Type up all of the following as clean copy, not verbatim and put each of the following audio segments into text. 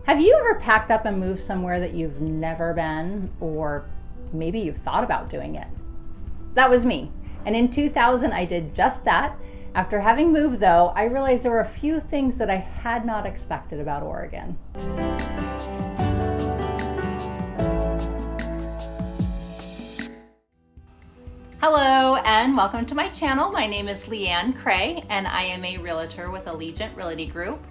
Have you ever packed up and moved somewhere that you've never been, or maybe you've thought about doing it? That was me. And in 2000, I did just that. After having moved, though, I realized there were a few things that I had not expected about Oregon. Hello and welcome to my channel. My name is Leanne Cray and I am a realtor with Allegiant Realty Group.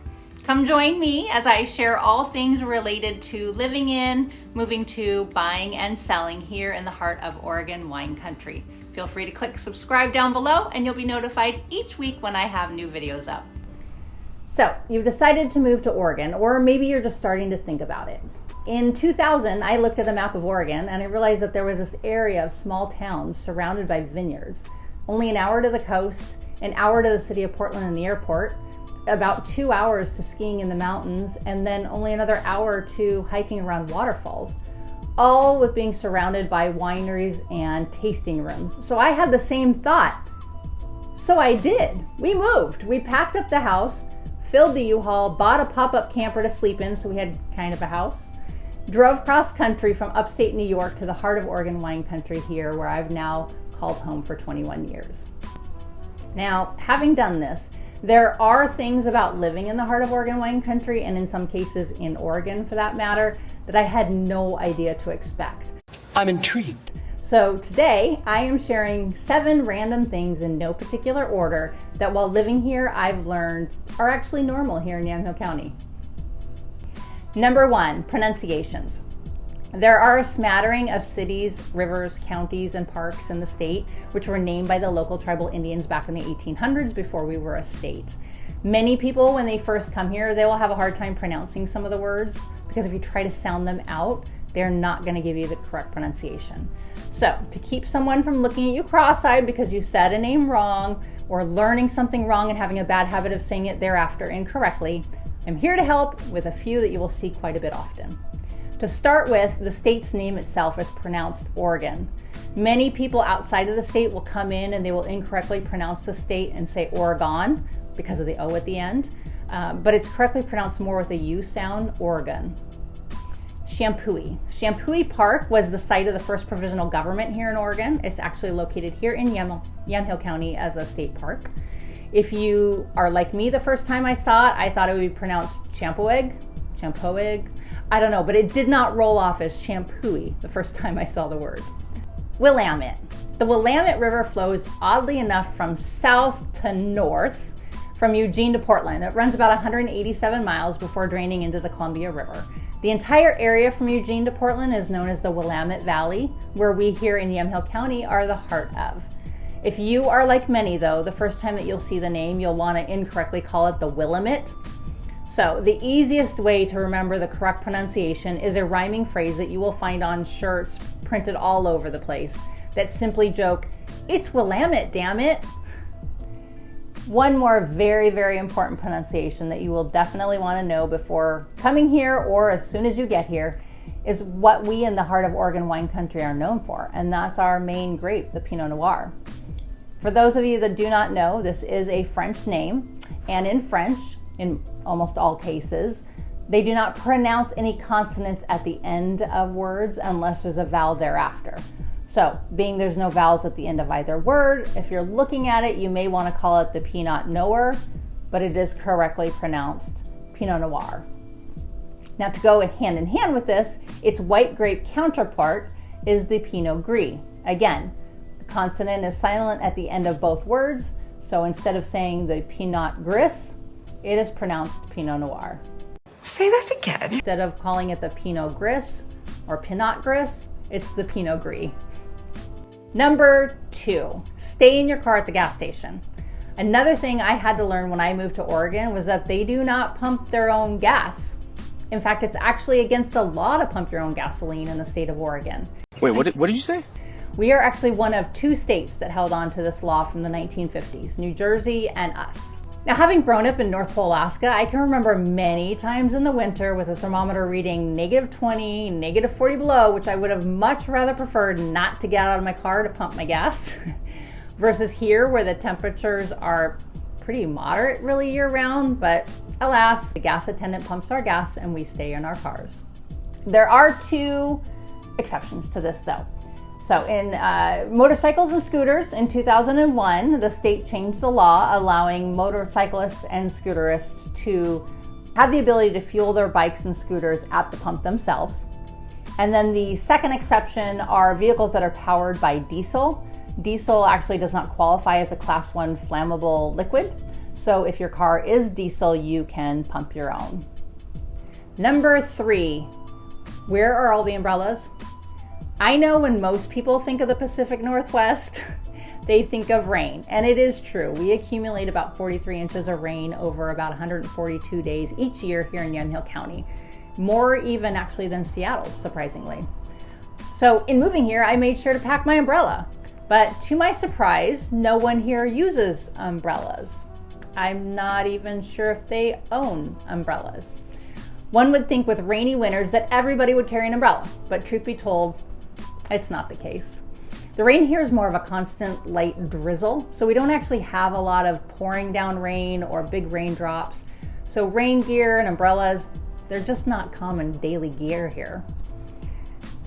Come join me as I share all things related to living in, moving to, buying, and selling here in the heart of Oregon wine country. Feel free to click subscribe down below and you'll be notified each week when I have new videos up. So, you've decided to move to Oregon, or maybe you're just starting to think about it. In 2000, I looked at a map of Oregon and I realized that there was this area of small towns surrounded by vineyards. Only an hour to the coast, an hour to the city of Portland and the airport, about 2 hours to skiing in the mountains, and then only another hour or two hiking around waterfalls, all with being surrounded by wineries and tasting rooms. So I had the same thought. So I did. We moved. We packed up the house, filled the U-Haul, bought a pop-up camper to sleep in so we had kind of a house, drove cross country from upstate New York to the heart of Oregon wine country here, where I've now called home for 21 years. Now, having done this, there are things about living in the heart of Oregon wine country, and in some cases in Oregon for that matter, that I had no idea to expect. I'm intrigued. So today I am sharing 7 random things in no particular order that while living here I've learned are actually normal here in Yamhill County. Number 1, pronunciations. There are a smattering of cities, rivers, counties, and parks in the state which were named by the local tribal Indians back in the 1800s before we were a state. Many people, when they first come here, they will have a hard time pronouncing some of the words because if you try to sound them out, they're not going to give you the correct pronunciation. So, to keep someone from looking at you cross-eyed because you said a name wrong or learning something wrong and having a bad habit of saying it thereafter incorrectly, I'm here to help with a few that you will see quite a bit often. To start with, the state's name itself is pronounced Oregon. Many people outside of the state will come in and they will incorrectly pronounce the state and say Oregon because of the O at the end, but it's correctly pronounced more with a U sound, Oregon. Champoeg. Champoeg Park was the site of the first provisional government here in Oregon. It's actually located here in Yamhill County as a state park. If you are like me the first time I saw it, I thought it would be pronounced Champoeg, I don't know, but it did not roll off as Champoeg the first time I saw the word. Willamette. The Willamette River flows oddly enough from south to north from Eugene to Portland. It runs about 187 miles before draining into the Columbia River. The entire area from Eugene to Portland is known as the Willamette Valley, where we here in Yamhill County are the heart of. If you are like many though, the first time that you'll see the name, you'll want to incorrectly call it the Willamette. So the easiest way to remember the correct pronunciation is a rhyming phrase that you will find on shirts printed all over the place that simply joke, "It's Willamette, damn it." One more very, very important pronunciation that you will definitely want to know before coming here or as soon as you get here is what we in the heart of Oregon wine country are known for, and that's our main grape, the Pinot Noir. For those of you that do not know, this is a French name, and in French, in almost all cases, they do not pronounce any consonants at the end of words unless there's a vowel thereafter. So, being there's no vowels at the end of either word, if you're looking at it, you may want to call it the Pinot Noir, but it is correctly pronounced Pinot Noir. Now, to go hand in hand with this, its white grape counterpart is the Pinot Gris. Again, the consonant is silent at the end of both words, so instead of saying the Pinot Gris, it is pronounced Pinot Noir. Say that again. Instead of calling it the Pinot Gris or Pinot Gris, it's the Pinot Gris. Number 2, stay in your car at the gas station. Another thing I had to learn when I moved to Oregon was that they do not pump their own gas. In fact, it's actually against the law to pump your own gasoline in the state of Oregon. Wait, what did you say? We are actually one of 2 states that held on to this law from the 1950s, New Jersey and us. Now, having grown up in North Pole, Alaska, I can remember many times in the winter with a thermometer reading -20, -40 below, which I would have much rather preferred not to get out of my car to pump my gas, versus here where the temperatures are pretty moderate really year round, but Alas, the gas attendant pumps our gas and we stay in our cars. There are two exceptions to this though. So in motorcycles and scooters in 2001, the state changed the law allowing motorcyclists and scooterists to have the ability to fuel their bikes and scooters at the pump themselves. And then the second exception are vehicles that are powered by diesel. Diesel actually does not qualify as a Class 1 flammable liquid. So if your car is diesel, you can pump your own. Number 3, where are all the umbrellas? I know when most people think of the Pacific Northwest, they think of rain, and it is true. We accumulate about 43 inches of rain over about 142 days each year here in Yamhill County. More even actually than Seattle, surprisingly. So in moving here, I made sure to pack my umbrella, but to my surprise, no one here uses umbrellas. I'm not even sure if they own umbrellas. One would think with rainy winters that everybody would carry an umbrella, but truth be told, it's not the case. The rain here is more of a constant light drizzle, so we don't actually have a lot of pouring down rain or big raindrops. So rain gear and umbrellas, they're just not common daily gear here.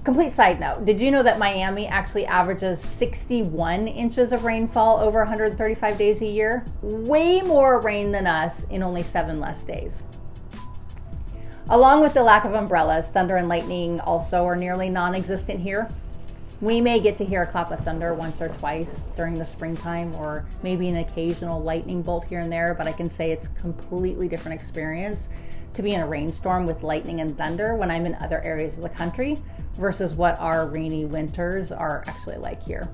Complete side note, did you know that Miami actually averages 61 inches of rainfall over 135 days a year? Way more rain than us in only 7 less days. Along with the lack of umbrellas, thunder and lightning also are nearly non-existent here. We may get to hear a clap of thunder once or twice during the springtime, or maybe an occasional lightning bolt here and there, but I can say it's a completely different experience to be in a rainstorm with lightning and thunder when I'm in other areas of the country versus what our rainy winters are actually like here.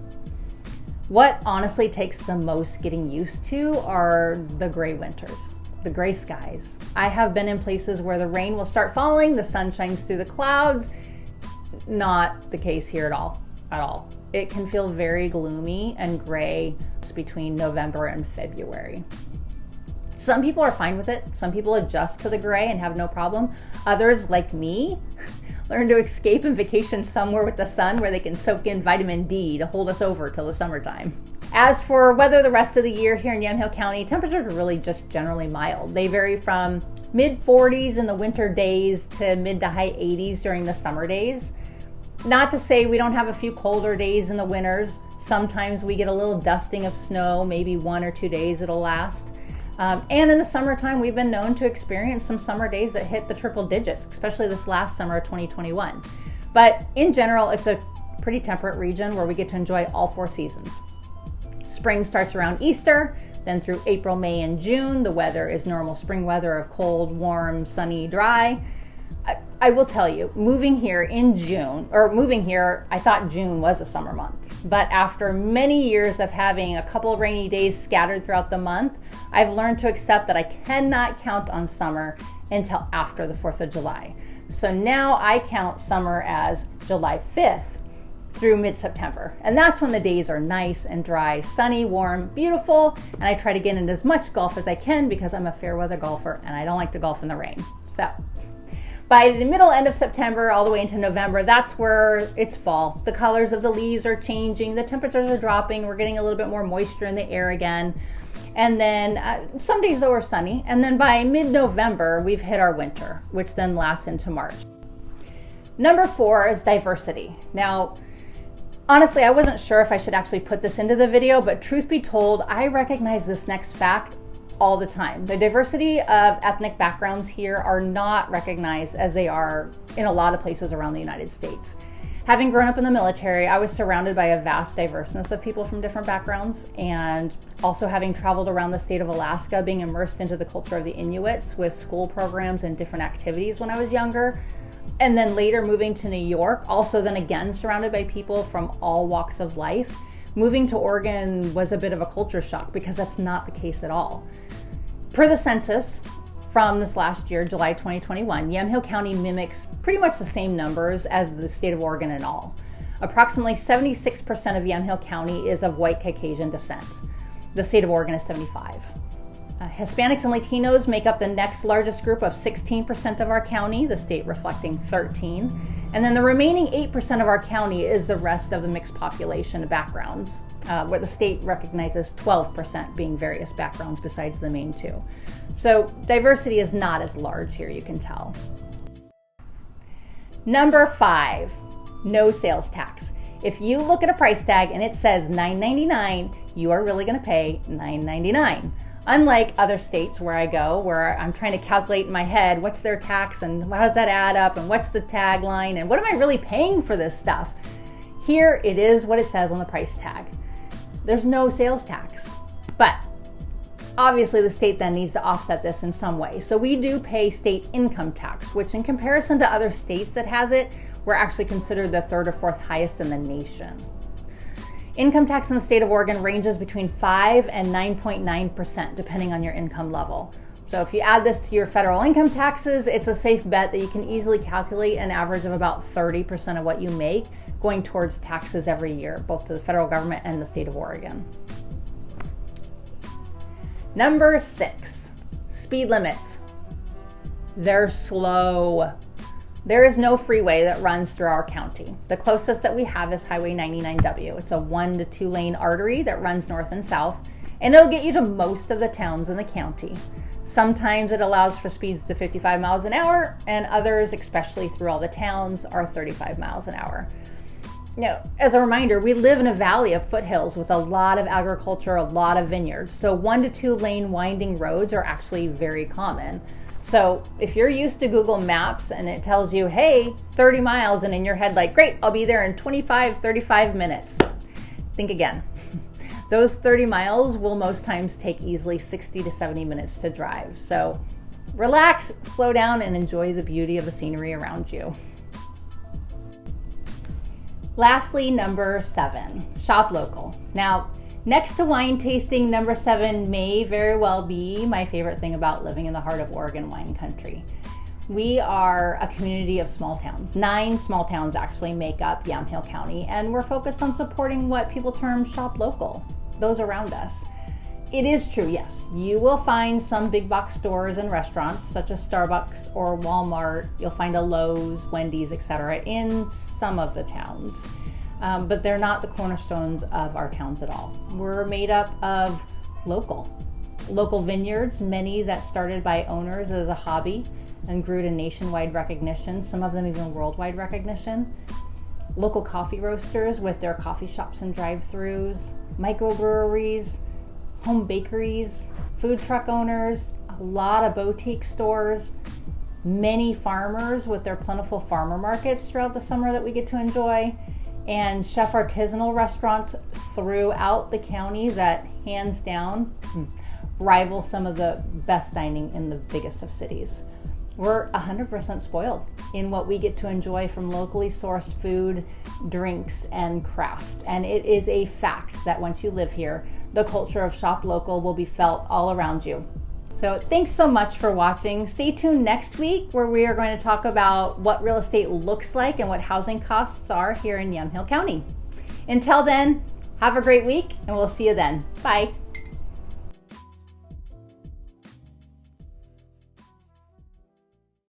What honestly takes the most getting used to are the gray winters, the gray skies. I have been in places where the rain will start falling, the sun shines through the clouds. Not the case here at all. It can feel very gloomy and gray between November and February. Some people are fine with it. Some people adjust to the gray and have no problem. Others, like me, learn to escape and vacation somewhere with the sun where they can soak in vitamin D to hold us over till the summertime. As for weather the rest of the year here in Yamhill County, temperatures are really just generally mild. They vary from mid 40s in the winter days to mid to high 80s during the summer days. Not to say we don't have a few colder days in the winters. Sometimes we get a little dusting of snow, maybe 1 or 2 days it'll last. And in the summertime, we've been known to experience some summer days that hit the triple digits, especially this last summer of 2021. But in general, it's a pretty temperate region where we get to enjoy all 4 seasons. Spring starts around Easter, then through April, May, and June, the weather is normal spring weather of cold, warm, sunny, dry. I will tell you, moving here, I thought June was a summer month. But after many years of having a couple of rainy days scattered throughout the month, I've learned to accept that I cannot count on summer until after the 4th of July. So now I count summer as July 5th through mid-September. And that's when the days are nice and dry, sunny, warm, beautiful. And I try to get in as much golf as I can because I'm a fair weather golfer and I don't like to golf in the rain. So by the middle end of September all the way into November, that's where it's fall. The colors of the leaves are changing, the temperatures are dropping, we're getting a little bit more moisture in the air again. And then some days though are sunny. And then by mid-November, we've hit our winter, which then lasts into March. Number 4 is diversity. Now, honestly, I wasn't sure if I should actually put this into the video, but truth be told, I recognize this next fact all the time. The diversity of ethnic backgrounds here are not recognized as they are in a lot of places around the United States. Having grown up in the military, I was surrounded by a vast diverseness of people from different backgrounds, and also having traveled around the state of Alaska, being immersed into the culture of the Inuits with school programs and different activities when I was younger. And then later moving to New York, also then again surrounded by people from all walks of life. Moving to Oregon was a bit of a culture shock because that's not the case at all. Per the census from this last year, July 2021, Yamhill County mimics pretty much the same numbers as the state of Oregon in all. Approximately 76% of Yamhill County is of white Caucasian descent. The state of Oregon is 75%. Hispanics and Latinos make up the next largest group of 16% of our county, the state reflecting 13%. And then the remaining 8% of our county is the rest of the mixed population of backgrounds, where the state recognizes 12% being various backgrounds besides the main two. So diversity is not as large here, you can tell. Number 5, no sales tax. If you look at a price tag and it says $9.99, you are really going to pay $9.99. Unlike other states where I go, where I'm trying to calculate in my head what's their tax and how does that add up and what's the tagline and what am I really paying for this stuff? Here it is what it says on the price tag. There's no sales tax. But obviously the state then needs to offset this in some way. So we do pay state income tax, which in comparison to other states that has it, we're actually considered the 3rd or 4th highest in the nation. Income tax in the state of Oregon ranges between 5 and 9.9% depending on your income level. So if you add this to your federal income taxes, it's a safe bet that you can easily calculate an average of about 30% of what you make going towards taxes every year, both to the federal government and the state of Oregon. Number 6, speed limits. They're slow. There is no freeway that runs through our county. The closest that we have is Highway 99W. It's a 1 to 2 lane artery that runs north and south, and it'll get you to most of the towns in the county. Sometimes it allows for speeds to 55 miles an hour, and others, especially through all the towns, are 35 miles an hour. Now, as a reminder, we live in a valley of foothills with a lot of agriculture, a lot of vineyards. So 1 to 2 lane winding roads are actually very common. So if you're used to Google Maps and it tells you, hey, 30 miles, and in your head like, great, I'll be there in 35 minutes. Think again. Those 30 miles will most times take easily 60 to 70 minutes to drive. So relax, slow down, and enjoy the beauty of the scenery around you. Lastly, number 7, shop local. Now, next to wine tasting, number 7 may very well be my favorite thing about living in the heart of Oregon wine country. We are a community of small towns. 9 small towns actually make up Yamhill County, and we're focused on supporting what people term shop local, those around us. It is true, yes, you will find some big box stores and restaurants such as Starbucks or Walmart. You'll find a Lowe's, Wendy's, etc. in some of the towns. But they're not the cornerstones of our towns at all. We're made up of local vineyards, many that started by owners as a hobby and grew to nationwide recognition, some of them even worldwide recognition. Local coffee roasters with their coffee shops and drive-thrus, microbreweries, home bakeries, food truck owners, a lot of boutique stores, many farmers with their plentiful farmer markets throughout the summer that we get to enjoy, and chef artisanal restaurants throughout the county that hands down rival some of the best dining in the biggest of cities. We're 100% spoiled in what we get to enjoy from locally sourced food, drinks, and craft. And it is a fact that once you live here, the culture of shop local will be felt all around you. So thanks so much for watching. Stay tuned next week where we are going to talk about what real estate looks like and what housing costs are here in Yamhill County. Until then, have a great week and we'll see you then. Bye.